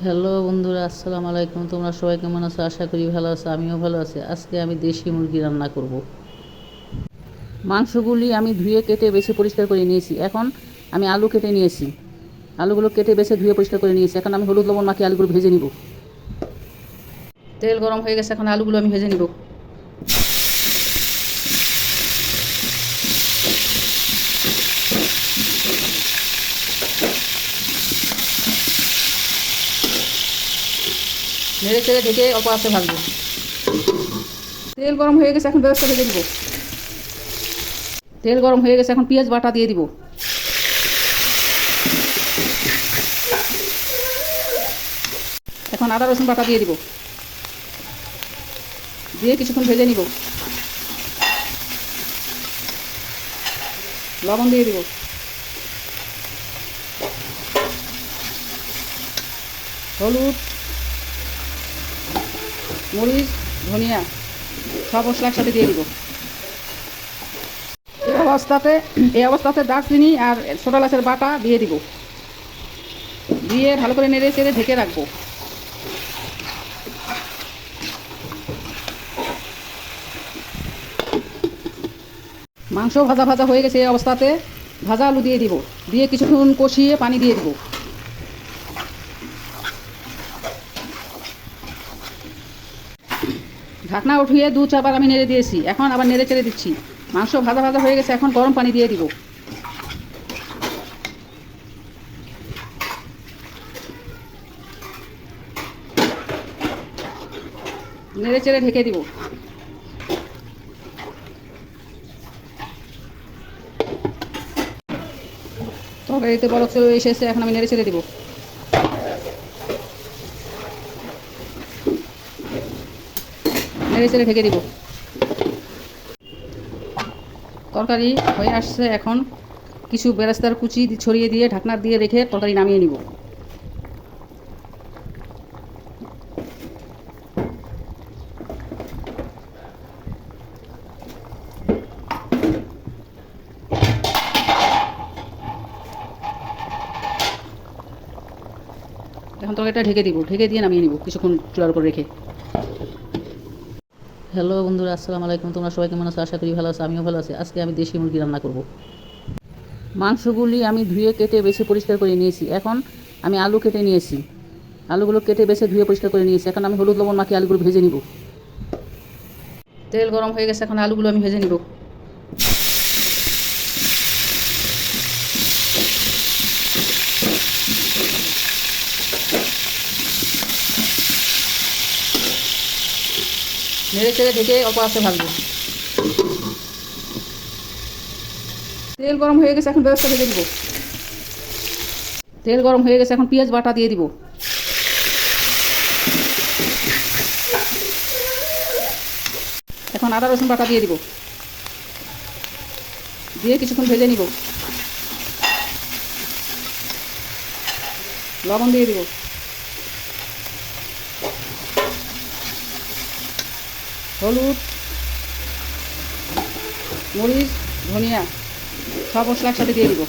Hello বন্ধুরা, আসসালামু আলাইকুম। তোমরা সবাই কেমন আছো? আশা করি ভালো আছো। আমিও ভালো আছি। আজকে আমি দেশি মুরগি রান্না করব। মাংসগুলি আমি ধুয়ে কেটে বেছে পরিষ্কার করে নিয়েছি। এখন আমি আলু কেটে নিয়েছি। আলুগুলো কেটে বেছে ধুয়ে পরিষ্কার করে নিয়েছি। এখন আমি হলুদ লবণ মাখিয়ে আলুগুলো ভেজে নিব। তেল গরম হয়ে গেছে, এখন আলুগুলো আমি ভেজে নিব। নেড়ে চেড়ে ঢেকে অল্প আঁচে ভাজবো। তেল গরম হয়ে গেছে, এখন পেঁয়াজটা ভেজে দিব। তেল গরম হয়ে গেছে, এখন পেঁয়াজ বাটা দিয়ে দিব। এখন আদা রসুন বাটা দিয়ে দিব। দিয়ে কিছুক্ষণ ভেজে নিব। লবণ দিয়ে দিব। হলুদ, মরিচ, ধনিয়া সব মশলা একসাথে দিয়ে দিব। এই অবস্থাতে দারচিনি আর ছোটো এলাচের বাটা দিয়ে দিব। দিয়ে ভালো করে নেড়ে চেড়ে ঢেকে রাখবো। মাংস ভাজা ভাজা হয়ে গেছে। এই অবস্থাতে ভাজা আলু দিয়ে দিব। দিয়ে কিছুক্ষণ কষিয়ে পানি দিয়ে দিব। ঢাকনা উঠিয়ে 2-4 বার আমি নেড়ে দিয়েছি। এখন আবার নেড়ে চেড়ে দিচ্ছি। মাংস ভাজা ভাজা হয়ে গেছে। এখন গরম পানি দিয়ে দিব। নেড়ে চেড়ে ঢেকে দিব। তরকারিতে বরফ চলে এসেছে। এখন আমি নেড়ে চেড়ে দিব। নেড়ে চেড়ে ঢেকে দিব। তরকারি হয়ে আসছে। এখন কিছু বেরেস্তার কুচি ছড়িয়ে দিয়ে ঢাকনা দিয়ে রেখে তরকারি নামিয়ে নিব। এখন তরকারিটা ঢেকে দিব। ঢেকে দিয়ে নামিয়ে নিব কিছুক্ষণ চুলার উপর রেখে। হ্যালো বন্ধুরা, আসসালামু আলাইকুম। তোমরা সবাই কেমন আছো? আশা করি ভালো আছো। আমিও ভালো আছি। আজকে আমি দেশি মুরগি রান্না করব। মাংসগুলি আমি ধুয়ে কেটে বেছে পরিষ্কার করে নিয়েছি। এখন আমি আলু কেটে নিয়েছি। আলুগুলো কেটে বেছে ধুয়ে পরিষ্কার করে নিয়েছি। এখন আমি হলুদ লবণ মাখিয়ে আলুগুলো ভেজে নিব। তেল গরম হয়ে গেছে। এখন আলুগুলো আমি ভেজে নিব। নেড়ে চেড়ে ঢেকে অল্প আঁচে ভাজবো। তেল গরম হয়ে গেছে। এখন পেঁয়াজটা ভেজে দিব। তেল গরম হয়ে গেছে। এখন পেঁয়াজ বাটা দিয়ে দিব। এখন আদা রসুন বাটা দিয়ে দিব। দিয়ে কিছুক্ষণ ভেজে নিব। লবণ দিয়ে দিব। হলুদ, মরিচ, ধনিয়া সব মশলা একসাথে দিয়ে দিব।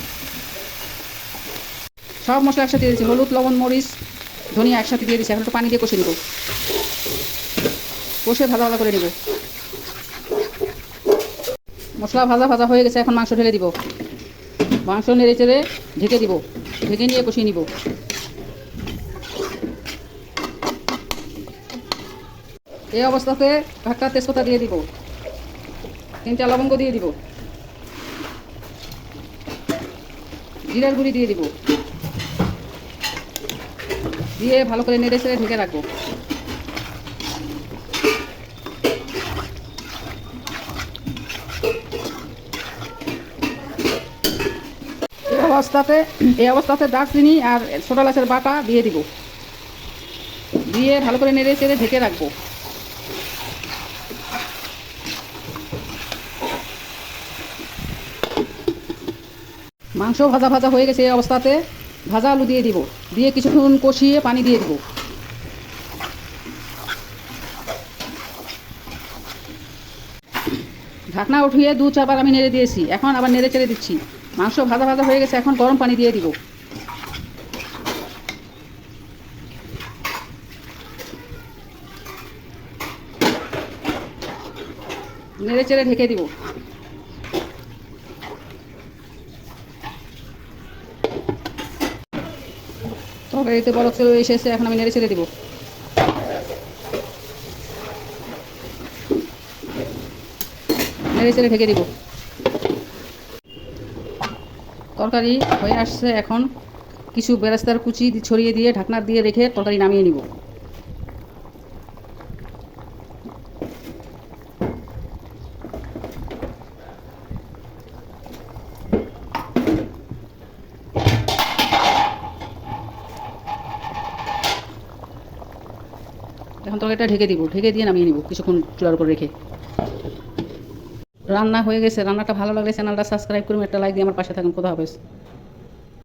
সব মশলা একসাথে দিয়ে দিচ্ছি। হলুদ, লবণ, মরিচ, ধনিয়া একসাথে দিয়ে দিচ্ছি। এখন একটু পানি দিয়ে কষে নিব। কষে ভাজা ভাজা করে নিব। মশলা ভাজা ভাজা হয়ে গেছে। এখন মাংস ঢেলে দিব। মাংস নেড়ে চেড়ে ঢেকে দিব। ঢেকে নিয়ে কষিয়ে নিব। এই অবস্থাতে একটা তেজপাতা দিয়ে দিব। 3টা লবঙ্গ দিয়ে দিব। জিরার গুঁড়ি দিয়ে দিব। দিয়ে ভালো করে নেড়ে চেড়ে ঢেকে রাখবো। এই অবস্থাতে দারচিনি আর ছোটো এলাচের বাটা দিয়ে দিব। দিয়ে ভালো করে নেড়ে চেড়ে ঢেকে রাখবো। মাংস ভাজা ভাজা হয়ে গেছে। এই অবস্থাতে ভাজা আলু দিয়ে দিব। দিয়ে কিছুক্ষণ কষিয়ে পানি দিয়ে দিব। ঢাকনা উঠিয়ে 2-4 বার আমি নেড়ে দিয়েছি। এখন আবার নেড়ে চেড়ে দিচ্ছি। মাংস ভাজা ভাজা হয়ে গেছে। এখন গরম পানি দিয়ে দিব। নেড়ে চেড়ে ঢেকে দিব। তরকারিতে বরফ চলে এসেছে, এখন আমি নেড়ে চেড়ে দিব। নেড়ে চেড়ে ঢেকে দিব। তরকারি হয়ে আসছে, এখন কিছু বেরেস্তার কুচি ছড়িয়ে দিয়ে ঢাকনা দিয়ে রেখে তরকারি নামিয়ে নিব। এখন তরকারিটা ঢেকে দিব, ঢেকে দিয়ে নামিয়ে নিব কিছুক্ষণ চুলার উপর রেখে। রান্না হয়ে গেছে। রান্নাটা ভালো লাগলে চ্যানেলটা সাবস্ক্রাইব করুন, একটা লাইক দিয়ে আমার পাশে থাকুন। খোদা হাফেজ।